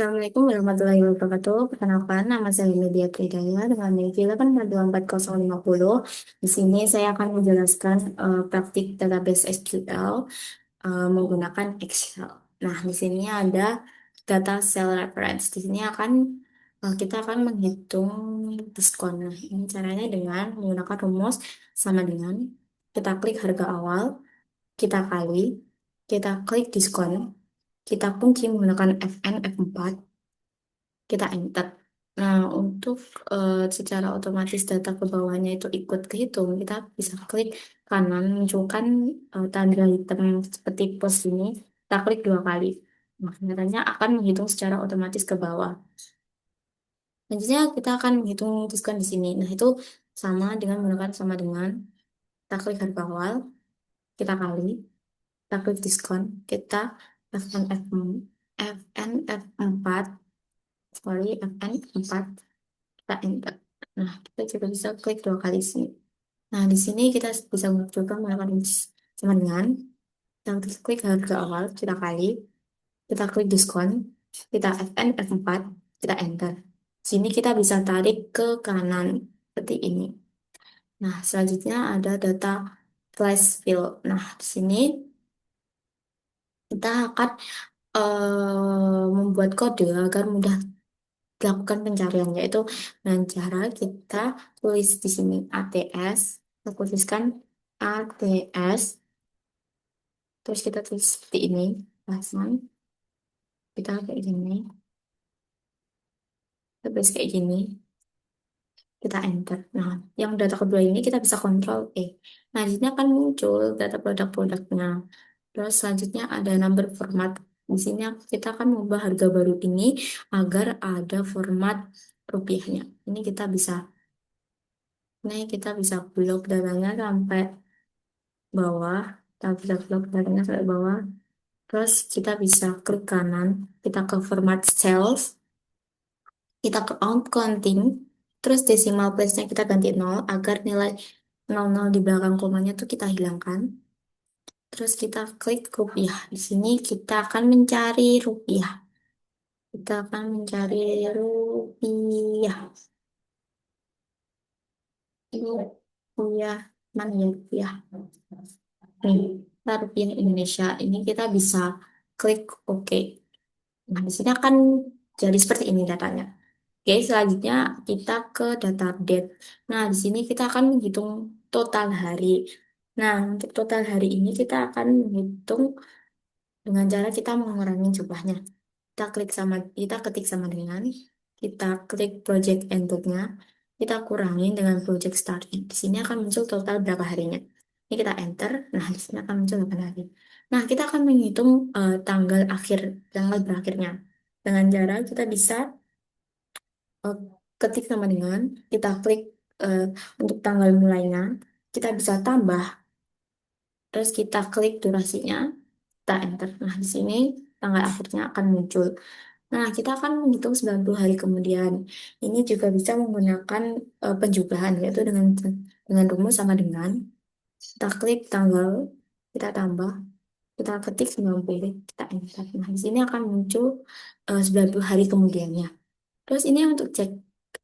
Assalamualaikum warahmatullahi wabarakatuh. Perkenalkan, nama saya Media Tridaya dengan NIM 8424050. Di sini saya akan menjelaskan praktik database SQL menggunakan Excel. Nah, di sini ada data cell reference. Di sini kita akan menghitung diskon. Nah, ini caranya dengan menggunakan rumus sama dengan kita klik harga awal, kita kali, kita klik diskon, kita kunci menggunakan Fn F4, kita enter. Nah, untuk secara otomatis data ke bawahnya itu ikut kehitung, kita bisa klik kanan, munculkan tanda hitam seperti plus ini, kita klik dua kali. Nah, katanya akan menghitung secara otomatis ke bawah. Selanjutnya kita akan menghitung diskon di sini. Nah, itu sama dengan menggunakan sama dengan kita klik harga awal, kita kali, kita klik diskon, kita FNF, FNF4, sorry, FN4, kita enter. Nah, kita juga bisa klik dua kali sini. Nah, di sini kita bisa coba melakukan sama dengan kita klik harga awal, kita kali, kita klik diskon, kita FN F4, kita enter. Sini kita bisa tarik ke kanan seperti ini. Nah, selanjutnya ada data flash fill. Nah, di sini kita akan membuat kode agar mudah lakukan pencarian, yaitu dengan cara kita tulis di sini ATS, kita tuliskan ATS, terus kita tulis seperti ini, pasang, kita kayak gini, kita tulis kayak gini, kita enter. Nah, yang data kedua ini kita bisa kontrol E. Nah, di sini akan muncul data produk-produknya. Terus selanjutnya ada number format. Di sini kita akan mengubah harga baru ini agar ada format rupiahnya. Ini kita bisa blok datanya sampai bawah, kita bisa blok datanya sampai bawah. Terus kita bisa klik kanan, kita ke format cells, kita ke count counting, terus decimal place-nya kita ganti 0 agar nilai 00 di belakang komanya tuh kita hilangkan. Terus kita klik rupiah. Di sini kita akan mencari rupiah. Kita akan mencari rupiah. Rupiah, mana ya rupiah? Nih, kita rupiah Indonesia. Ini kita bisa klik OK. Nah, di sini akan jadi seperti ini datanya. Oke, selanjutnya kita ke data update. Nah, di sini kita akan menghitung total hari. Nah, untuk total hari ini kita akan menghitung dengan cara kita mengurangi jumlahnya. Kita ketik sama dengan, kita klik project endnya, kita kurangi dengan project startnya. Di sini akan muncul total berapa harinya. Ini kita enter, nah di sini akan muncul 8 hari. Nah, kita akan menghitung tanggal berakhirnya. Dengan cara kita bisa eh, ketik sama dengan, kita klik eh, untuk tanggal mulainya, kita bisa tambah, terus kita klik durasinya, kita enter. Nah, di sini tanggal akhirnya akan muncul. Nah, kita akan menghitung 90 hari kemudian. Ini juga bisa menggunakan penjumlahan, yaitu dengan rumus sama dengan kita klik tanggal, kita tambah, kita ketik 90, kita enter. Nah, di sini akan muncul 90 hari kemudiannya. Terus ini untuk check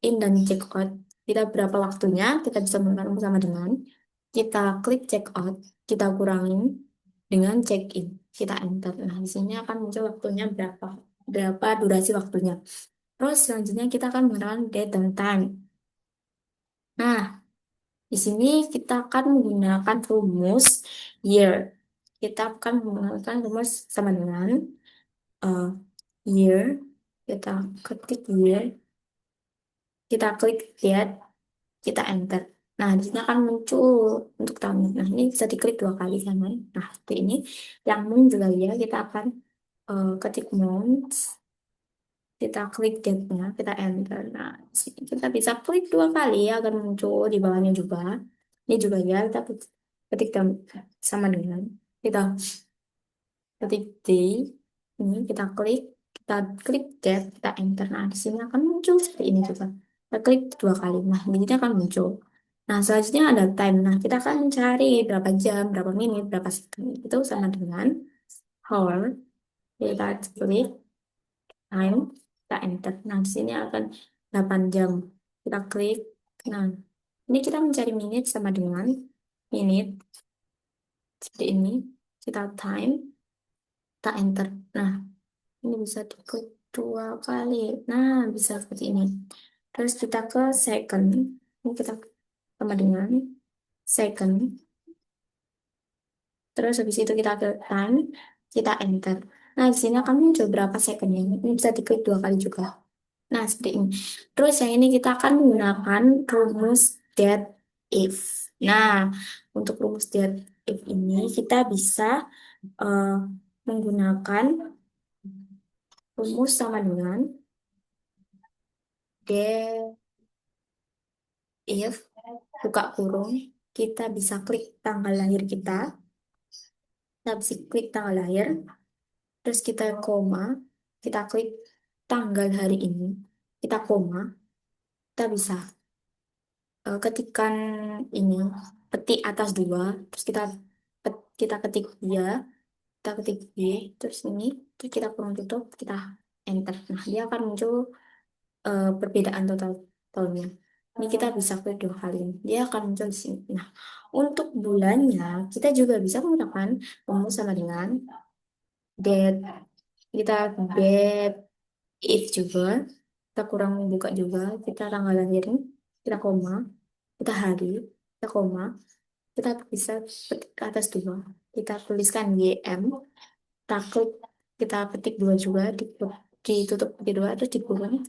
in dan check out. Kita berapa waktunya, kita bisa menggunakan rumus sama dengan kita klik check out, kita kurangin dengan check in, kita enter. Nah, di sini akan muncul waktunya berapa durasi waktunya. Terus selanjutnya kita akan menggunakan date dan time. Nah, di sini kita akan menggunakan rumus year. Kita akan menggunakan rumus sama dengan uh, year. Kita ketik year, kita klik date, kita enter. Nah, di sini akan muncul untuk tahun. Nah, ini bisa diklik dua kali sama. Nah, seperti ini. Yang month juga ya, kita akan ketik month, kita klik date-nya, kita enter. Nah, di sini kita bisa klik dua kali ya, agar muncul di bawahnya juga. Ini juga ya, kita ketik sama dengan kita ketik day, ini kita klik date, kita enter. Nah, di sini akan muncul seperti ini juga. Kita klik dua kali, nah ini akan muncul. Nah, selanjutnya ada time. Nah, kita akan mencari berapa jam, berapa menit, berapa second. Itu sama dengan hour. Kita klik time. kita enter. Nah, di sini akan 8 jam. Kita klik. Nah, ini kita mencari menit sama dengan menit seperti ini. Kita time, kita enter. Nah, ini bisa diklik 2 kali. Nah, bisa seperti ini. Terus kita ke second. Ini kita sama dengan second. Terus habis itu kita ke time, kita enter. Nah, di sini akan muncul berapa secondnya. Ini bisa diklik 2 kali juga. Nah, seperti ini. Terus yang ini kita akan menggunakan rumus that if. Nah, untuk rumus that if ini kita bisa eh, menggunakan rumus sama dengan that if buka kurung, kita bisa klik tanggal lahir kita bisa klik tanggal lahir, terus kita koma, kita klik tanggal hari ini, kita koma, kita bisa ketikan ini, petik atas dua, terus kita ketik dia, kita ketik B, terus ini, terus kita kurung tutup, kita enter. Nah, dia akan muncul perbedaan total tahunnya. Ini kita bisa klik 2 kali. Dia akan muncul di sini. Nah, untuk bulannya, kita juga bisa menggunakan rumus sama dengan date. Kita date if juga. Kita kurang buka juga. Kita tanggal lahirin. Kita koma. Kita hari. Kita koma. Kita bisa ketik ke atas dua. Kita tuliskan YM. Kita klik. Kita ketik dua juga. Ditutup ketik dua. Terus dikurung.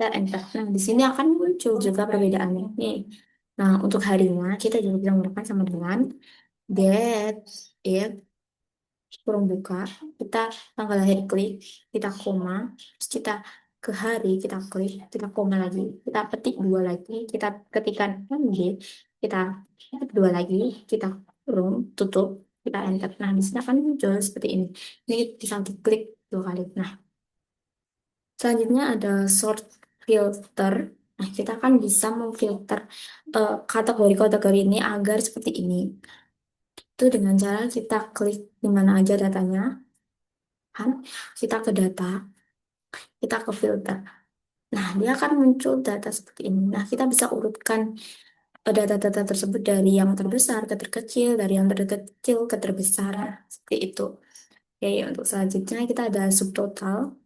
Kita enter. Nah, di sini akan muncul juga perbedaannya. Nih. Nah, untuk harinya kita juga bisa menggunakan sama dengan date, if, kurung buka, kita tanggal lahir klik, kita koma, terus kita ke hari, kita klik, kita koma lagi, kita petik dua lagi, kita ketikkan MD, kita ketik dua lagi, kita kurung, tutup, kita enter. Nah, di sini akan muncul seperti ini. Ini bisa diklik 2 kali. Nah, selanjutnya ada sort filter. Nah, kita kan bisa memfilter kategori-kategori ini agar seperti ini. Itu dengan cara kita klik di mana aja datanya, kan? Kita ke data, kita ke filter. Nah, dia akan muncul data seperti ini. Nah, kita bisa urutkan data-data tersebut dari yang terbesar ke terkecil, dari yang terkecil ke terbesar. Seperti itu. Oke, untuk selanjutnya kita ada subtotal.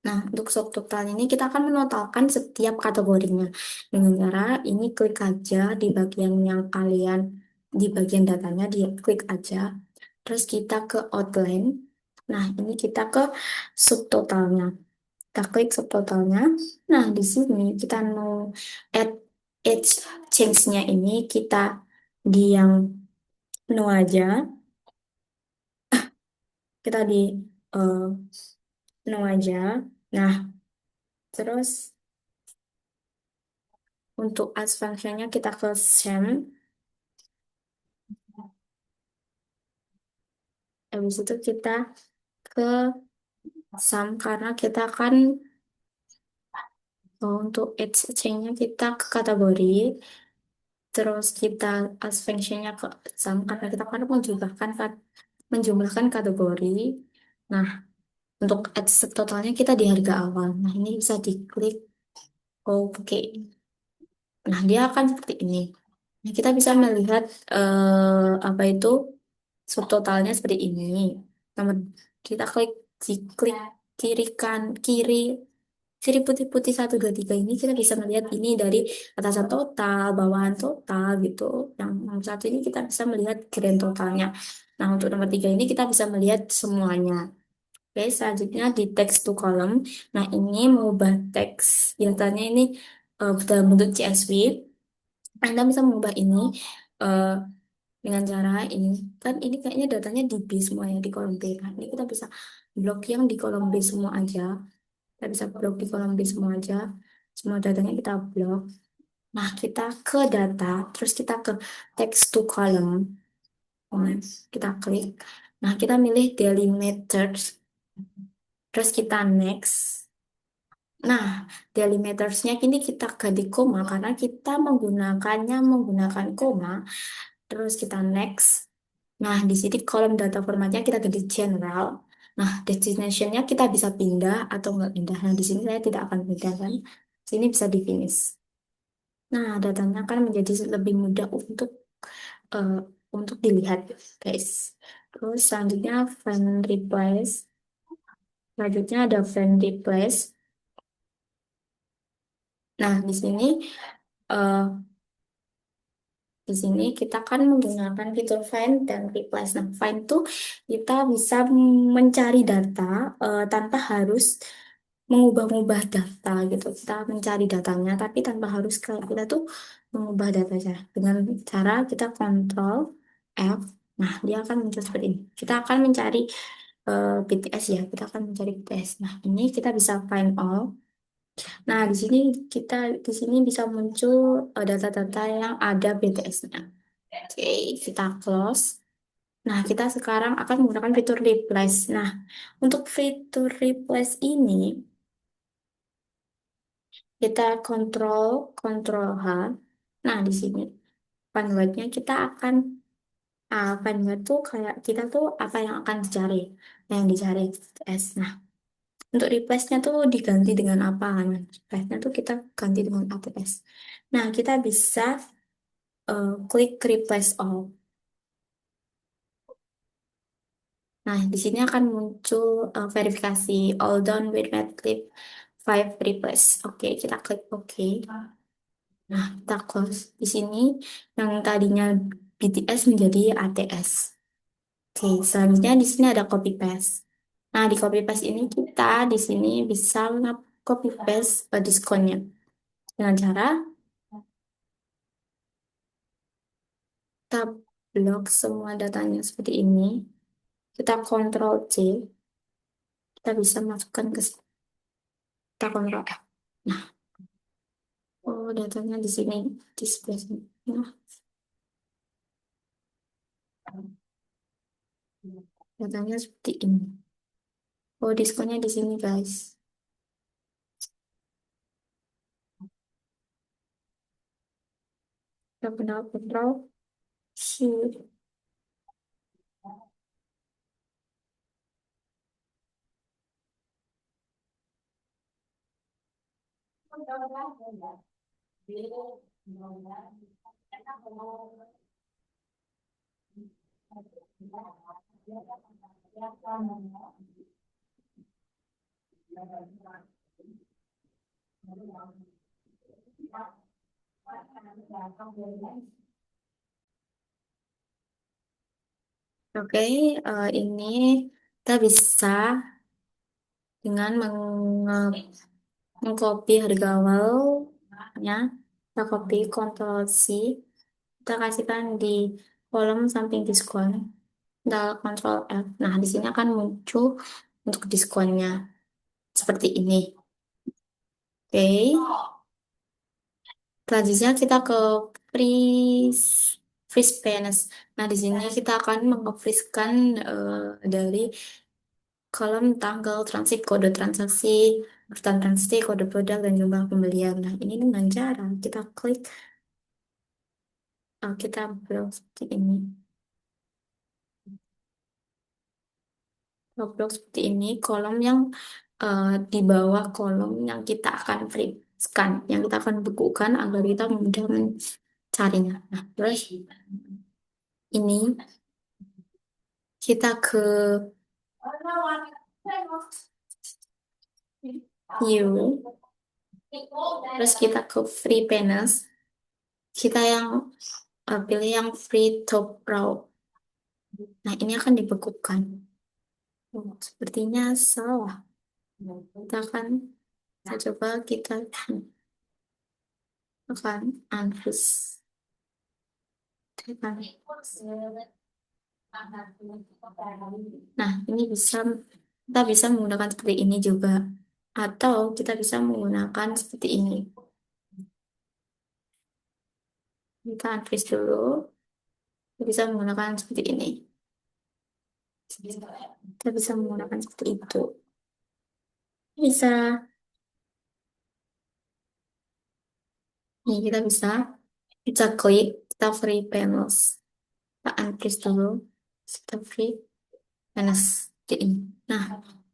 Nah, untuk subtotal ini kita akan menotalkan setiap kategorinya. Dengan cara ini klik aja di bagian yang kalian, di bagian datanya, di klik aja. Terus kita ke outline. Nah, ini kita ke subtotalnya. Kita klik subtotalnya. Nah, di sini kita mau add edge change-nya ini kita di yang no aja. Kita di eh, no aja. Nah, terus untuk as function-nya kita ke same. Habis itu kita ke sum karena kita kan untuk edge change-nya kita ke kategori. Terus kita as function-nya ke sum karena kita kan menjumlahkan kategori. Nah, untuk add totalnya kita di harga awal. Nah, ini bisa diklik OK. Nah, dia akan seperti ini. Nah, kita bisa melihat apa itu subtotalnya seperti ini. Nomor kita klik kiri kan kiri kiri putih-putih 1 2 3 ini kita bisa melihat ini dari atasan total, bawahan total gitu. Yang nomor satu ini kita bisa melihat grand totalnya. Nah, untuk nomor 3 ini kita bisa melihat semuanya. Oke, selanjutnya di text to column. Nah, ini mengubah teks. Biasanya ini dalam bentuk CSV. Anda bisa mengubah ini eh, dengan cara ini. Kan ini kayaknya datanya di B semua ya, di kolom B. Nah, ini kita bisa blok yang di kolom B semua aja. Kita bisa blok di kolom B semua aja. Semua datanya kita blok. Nah, kita ke data, terus kita ke text to column. Nah, kita klik. Nah, kita milih delimiters. Terus kita next. Nah, delimitersnya kini kita ganti koma karena kita menggunakan koma. Terus kita next. Nah, di sini kolom data formatnya kita ganti general. Nah, destinationnya kita bisa pindah atau nggak pindah. Nah, di sini saya tidak akan pindah kan. Sini bisa di finish. Nah, datanya akan menjadi lebih mudah eh, untuk dilihat, guys. Terus selanjutnya friend replace. Selanjutnya ada friend replace. Nah, eh, di sini kita kan menggunakan fitur find dan replace. Nah, find tuh kita bisa mencari data tanpa harus mengubah-ubah data gitu. Kita mencari datanya, tapi tanpa harus kita tuh mengubah datanya. Dengan cara kita kontrol F, nah dia akan muncul seperti ini. Kita akan mencari BTS ya, kita akan mencari BTS. Nah, ini kita bisa find all. Nah, kita di sini bisa muncul data-data yang ada BTS-nya. Oke, kita close. Nah, kita sekarang akan menggunakan fitur replace. Nah, untuk fitur replace ini kita kontrol kontrol H. Nah, di sini panwordnya kita akan panword tuh kayak kita tuh apa yang akan dicari, yang dicari BTS. Nah, untuk replace-nya tuh diganti dengan apa? Nah, replace-nya tuh kita ganti dengan ATS. Nah, kita bisa klik replace all. Nah, di sini akan muncul verifikasi all done with Madlib 5 replace. Oke, kita klik OK. Nah, kita close. Di sini yang tadinya BTS menjadi ATS. Oke, selanjutnya di sini ada copy paste. Nah, di copy paste ini kita di sini bisa copy paste diskonnya dengan cara kita blok semua datanya seperti ini. Kita Ctrl C, kita bisa masukkan ke sini. Kita Ctrl F. Nah, oh datanya di sini, di sebelah sini. Nah, datanya seperti ini. Oh, diskonnya di sini, guys. Kita Ctrl C. Oke, ini kita bisa dengan mengcopy harga awalnya, kita copy Ctrl C, kita kasihkan di kolom samping diskon, kita Ctrl F. Nah, di sini akan muncul untuk diskonnya seperti ini. Oke, selanjutnya kita ke freeze freeze panes. Nah, di sini kita akan mengfreeze-kan dari kolom tanggal transit, kode transaksi, urutan transaksi, kode produk, dan jumlah pembelian. Nah, ini dengan cara kita klik, kita browse seperti ini. Kita browse seperti ini, kolom yang di bawah kolom yang kita akan scan, yang kita akan bukukan agar kita mudah mencarinya. Nah, terus ini kita ke view, terus kita ke free panels, kita yang pilih yang free top row. Nah, ini akan dibekukan. Oh, sepertinya salah. Kita akan coba kita akan unfreeze. Tekan. Nah, ini kita bisa menggunakan seperti ini juga. Atau kita bisa menggunakan seperti ini. Kita unfreeze dulu. Kita bisa menggunakan seperti ini. Kita bisa menggunakan seperti itu. Bisa. Nih, kita klik, kita free panels. Kita unfreeze dulu. Kita free panels. Jadi ini. Nah,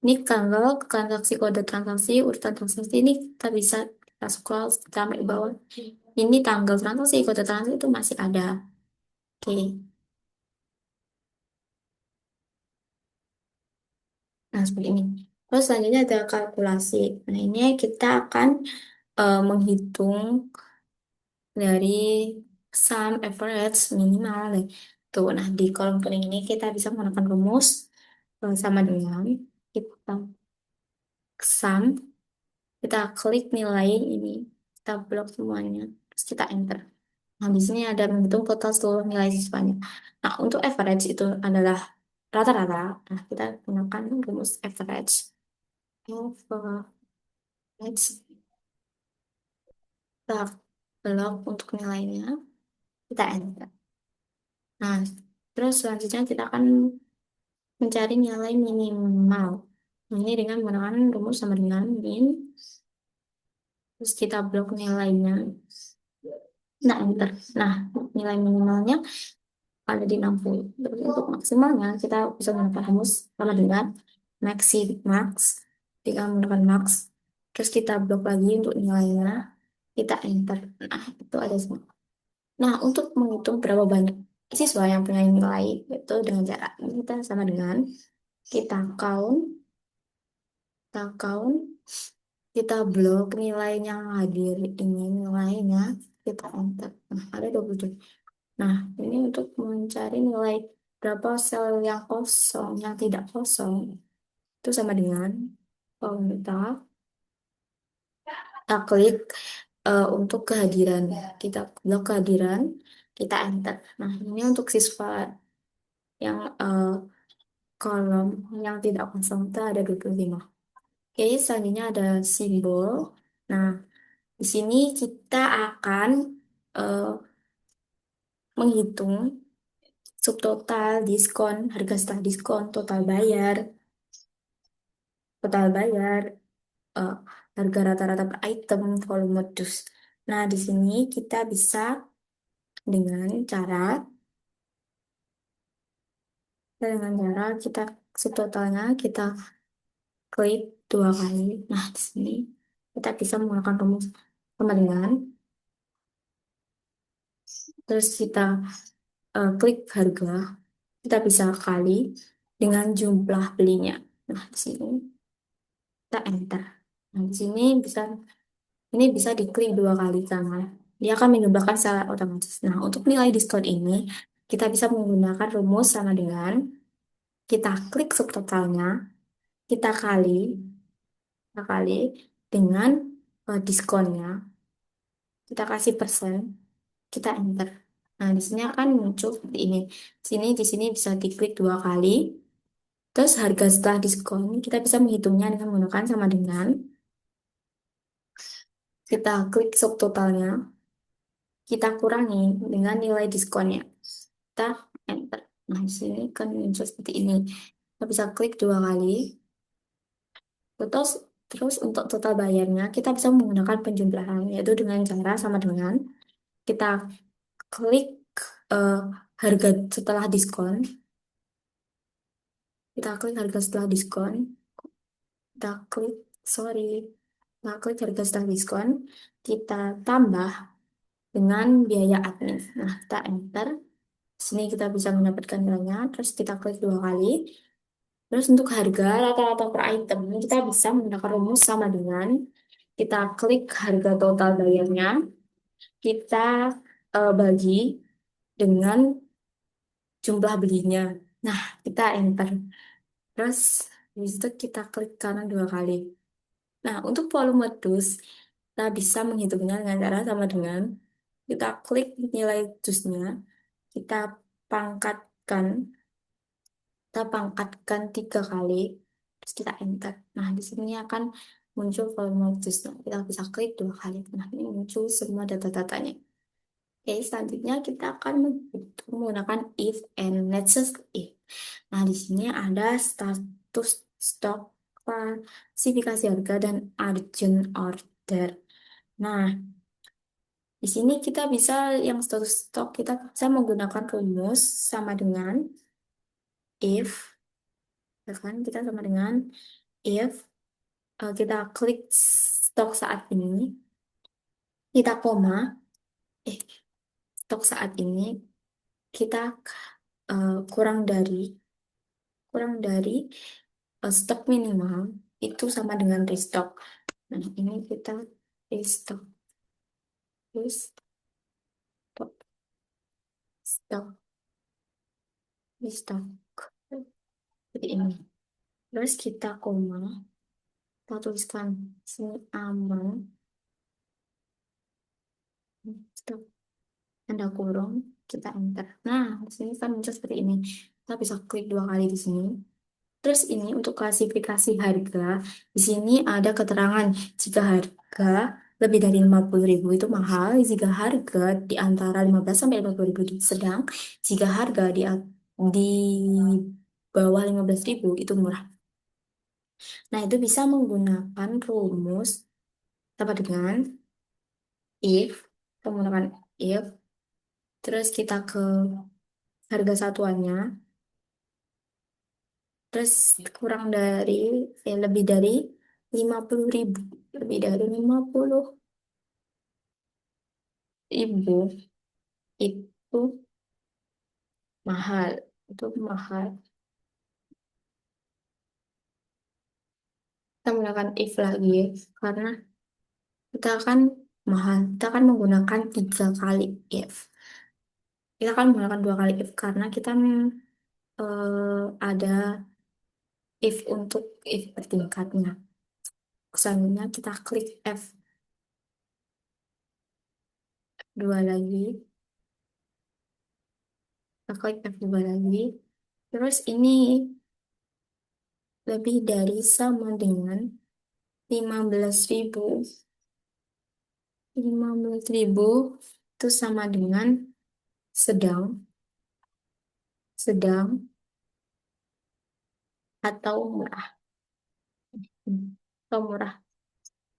ini kalau transaksi kode transaksi, urutan transaksi ini kita bisa kita scroll sampai ke bawah. Ini tanggal transaksi, kode transaksi itu masih ada. Oke. Nah, seperti ini. Terus selanjutnya ada kalkulasi. Nah, ini kita akan menghitung dari sum average minimal. Tuh, nah di kolom kuning ini kita bisa menggunakan rumus sama dengan kita sum, kita klik nilai ini, kita blok semuanya, terus kita enter. Nah, di sini ada menghitung total seluruh nilai siswanya. Nah, untuk average itu adalah rata-rata. Nah, kita gunakan rumus average. Average. Kita blok untuk nilainya, kita enter. Nah, terus selanjutnya kita akan mencari nilai minimal. Nah, ini dengan menggunakan rumus sama dengan min, terus kita blok nilainya. Nah, enter. Nah, nilai minimalnya ada di 60. Terus untuk maksimalnya kita bisa menggunakan rumus sama dengan maxi max. Jika menggunakan max, terus kita blok lagi untuk nilainya, kita enter. Nah, itu ada semua. Nah, untuk menghitung berapa banyak siswa yang punya nilai itu dengan cara ini kita sama dengan kita count, kita count, kita blok nilai yang hadir ini nilainya, kita enter. Nah, ada 27. Nah, ini untuk mencari nilai berapa sel yang kosong, yang tidak kosong, itu sama dengan kalau kita klik untuk kehadiran, kita blok kehadiran, kita enter. Nah, ini untuk siswa yang kolom yang tidak kosong itu ada 25. Oke, selanjutnya ada simbol. Nah, di sini kita akan eh, menghitung subtotal, diskon, harga setelah diskon, total bayar, eh, harga rata-rata per item, volume dus. Nah, di sini kita bisa dengan cara kita subtotalnya kita klik dua kali. Nah, di sini kita bisa menggunakan rumus sama dengan terus kita klik harga, kita bisa kali dengan jumlah belinya. Nah, di sini kita enter. Nah, di sini ini bisa diklik dua kali karena dia akan menjumlahkan secara otomatis. Nah, untuk nilai diskon ini kita bisa menggunakan rumus sama dengan kita klik subtotalnya, kita kali, kita kali dengan diskonnya, kita kasih persen, kita enter. Nah, di sini akan muncul seperti ini. Di sini bisa diklik dua kali. Terus harga setelah diskon kita bisa menghitungnya dengan menggunakan sama dengan kita klik subtotalnya, kita kurangi dengan nilai diskonnya. Kita enter. Nah, di sini kan muncul seperti ini. Kita bisa klik dua kali. Terus, terus untuk total bayarnya kita bisa menggunakan penjumlahan yaitu dengan cara sama dengan kita klik eh, harga setelah diskon. Kita klik harga setelah diskon. Kita klik, sorry, kita klik harga setelah diskon. Kita tambah dengan biaya admin. Nah, kita enter. Sini kita bisa mendapatkan nilainya. Terus kita klik dua kali. Terus untuk harga rata-rata per item, kita bisa menggunakan rumus sama dengan kita klik harga total bayarnya. Kita bagi dengan jumlah belinya. Nah, kita enter. Terus, habis itu kita klik kanan dua kali. Nah, untuk volume dus, kita bisa menghitungnya dengan cara sama dengan kita klik nilai dusnya, kita pangkatkan, kita pangkatkan tiga kali, terus kita enter. Nah, di sini akan muncul volume dusnya. Kita bisa klik dua kali. Nah, ini muncul semua data-datanya. Oke, selanjutnya kita akan menggunakan if and let's just if. Nah, di sini ada status stok, klasifikasi harga, dan urgent order. Nah, di sini kita bisa yang status stok kita bisa menggunakan rumus sama dengan if. Ya kan? Kita sama dengan if kita klik stok saat ini, kita koma, eh stok saat ini kita kurang dari stok minimal itu sama dengan restock. Nah, ini kita restock, restock, stock, restock. Seperti ini. Terus kita koma, kita tuliskan sini aman, stop, tanda kurung, kita enter. Nah, di sini kan muncul seperti ini. Kita bisa klik 2 kali di sini. Terus ini untuk klasifikasi harga, di sini ada keterangan jika harga lebih dari 50.000 itu mahal, jika harga di antara 15 sampai 50.000 itu sedang, jika harga di bawah 15.000 itu murah. Nah, itu bisa menggunakan rumus apa dengan if, kita menggunakan if, terus kita ke harga satuannya, terus kurang dari, lebih dari 50.000, lebih dari 50.000 itu mahal, itu mahal. Kita menggunakan if lagi ya, karena kita akan mahal, kita akan menggunakan 3 kali if. Kita akan menggunakan 2 kali if karena kita ada if untuk if bertingkatnya. Selanjutnya kita klik F2 lagi, kita klik F2 lagi. Terus ini lebih dari sama dengan 15.000. 15.000 itu sama dengan sedang, sedang atau murah. Atau murah.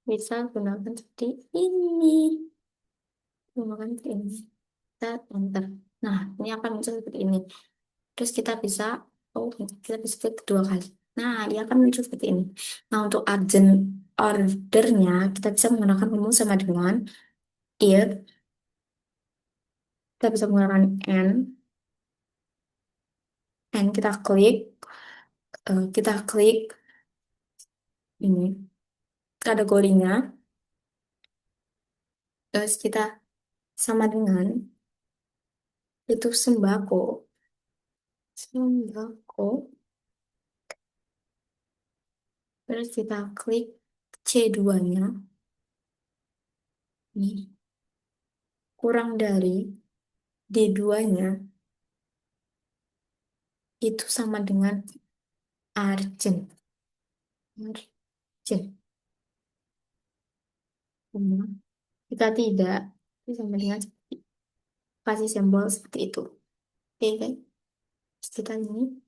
Bisa gunakan seperti ini. Gunakan seperti ini. Kita enter. Nah, ini akan muncul seperti ini. Terus kita bisa, oh, kita bisa klik 2 kali. Nah, dia akan muncul seperti ini. Nah, untuk urgent ordernya, kita bisa menggunakan rumus sama dengan if, kita bisa menggunakan and kita klik ini kategorinya, terus kita sama dengan itu sembako, sembako, terus kita klik C2-nya, ini kurang dari D2-nya itu sama dengan urgent, urgent. Jika tidak, itu sama dengan kasih simbol seperti itu. Oke kan? Terus kita ini,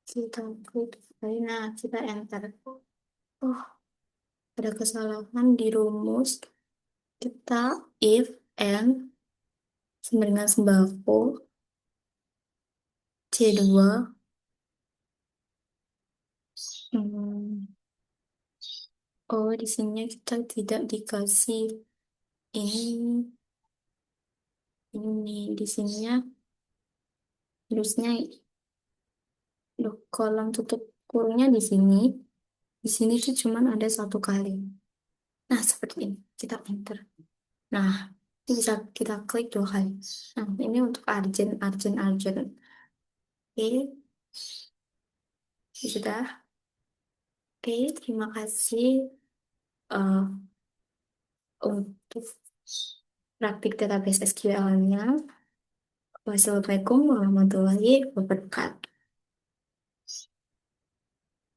kita klik, nah kita enter. Oh, ada kesalahan di rumus. Kita if and sama dengan sembako C2. Hmm. Oh, di sini kita tidak dikasih ini. Ini di sininya harusnya kolom tutup kurungnya di sini. Di sini tuh cuman ada 1 kali. Nah, seperti ini. Kita enter. Nah, ini bisa kita klik 2 kali. Nah, ini untuk urgent, urgent, urgent. Oke, sudah. Oke, terima kasih untuk praktik database SQL-nya. Wassalamualaikum warahmatullahi wabarakatuh.